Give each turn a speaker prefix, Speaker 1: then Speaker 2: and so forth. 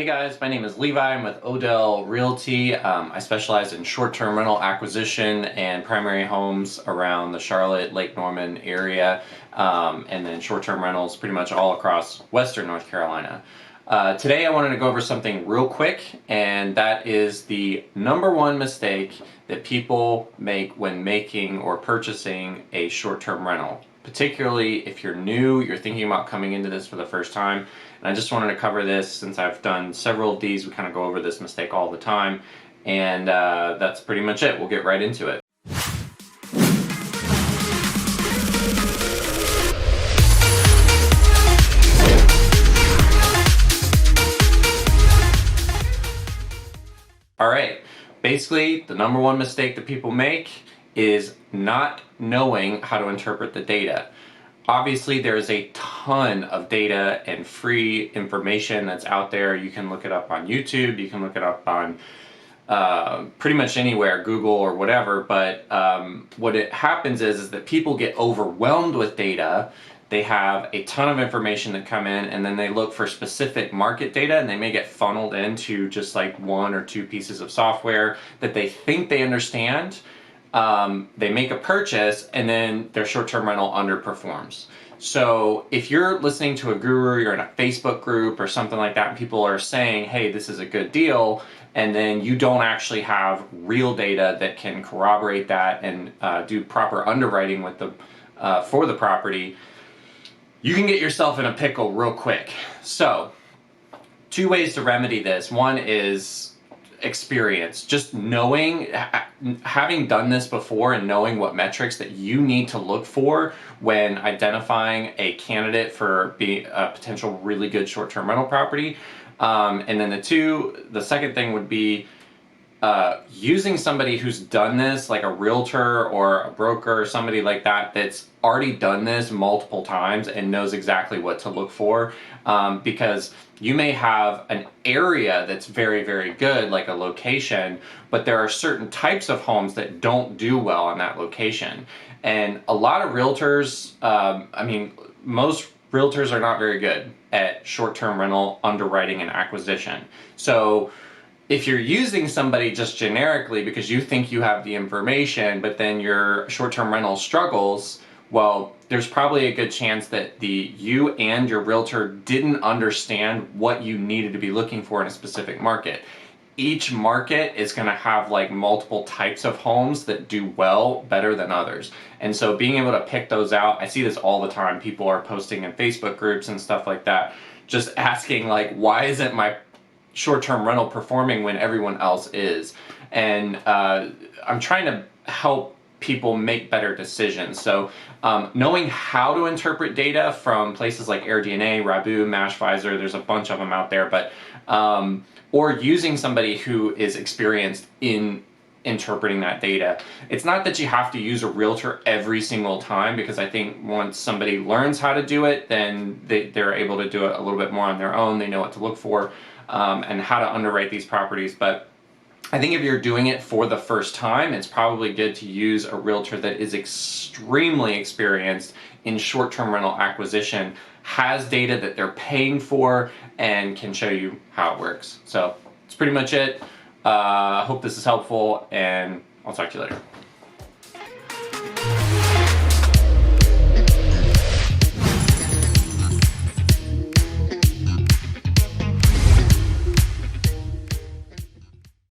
Speaker 1: Hey guys, my name is Levi. I'm with Odell Realty. I specialize in short-term rental acquisition and primary homes around the Charlotte, Lake Norman area, and then short-term rentals pretty much all across Western North Carolina. Today I wanted to go over something real quick, and that is the number one mistake that people make when making or purchasing a short-term rental. Particularly if you're new, you're thinking about coming into this for the first time. And I just wanted to cover this since I've done several of these. We kind of go over this mistake all the time. And that's pretty much it. We'll get right into it. All right, basically the number one mistake that people make is not knowing how to interpret the data. Obviously, there's a ton of data and free information that's out there. You can look it up on YouTube, you can look it up on pretty much anywhere, Google or whatever, but what it happens is that people get overwhelmed with data. They have a ton of information that come in, and then they look for specific market data, and they may get funneled into just like one or two pieces of software that they think they understand. They make a purchase, and then their short-term rental underperforms. So if you're listening to a guru, you're in a Facebook group or something like that, and people are saying, hey, this is a good deal, and then you don't actually have real data that can corroborate that and do proper underwriting with the for the property, you can get yourself in a pickle real quick. So two ways to remedy this. One is experience, just knowing, having done this before and knowing what metrics that you need to look for when identifying a candidate for being a potential really good short-term rental property. And then the second thing would be using somebody who's done this, like a realtor or a broker or somebody like that that's already done this multiple times and knows exactly what to look for, because you may have an area that's very, very good, like a location, but there are certain types of homes that don't do well on that location. And a lot of realtors, most realtors are not very good at short-term rental underwriting and acquisition. So if you're using somebody just generically because you think you have the information, but then your short-term rental struggles, well, there's probably a good chance that you and your realtor didn't understand what you needed to be looking for in a specific market. Each market is going to have like multiple types of homes that do well better than others. And so being able to pick those out, I see this all the time. People are posting in Facebook groups and stuff like that, just asking like, why isn't my short-term rental performing when everyone else is? And I'm trying to help people make better decisions. So knowing how to interpret data from places like AirDNA, Rabu, Mashvisor, there's a bunch of them out there, but or using somebody who is experienced in interpreting that data. It's not that you have to use a realtor every single time, because I think once somebody learns how to do it, then they're able to do it a little bit more on their own. They know what to look for and how to underwrite these properties. But I think if you're doing it for the first time, it's probably good to use a realtor that is extremely experienced in short-term rental acquisition, has data that they're paying for, and can show you how it works. So that's pretty much it. I hope this is helpful, and I'll talk to you later.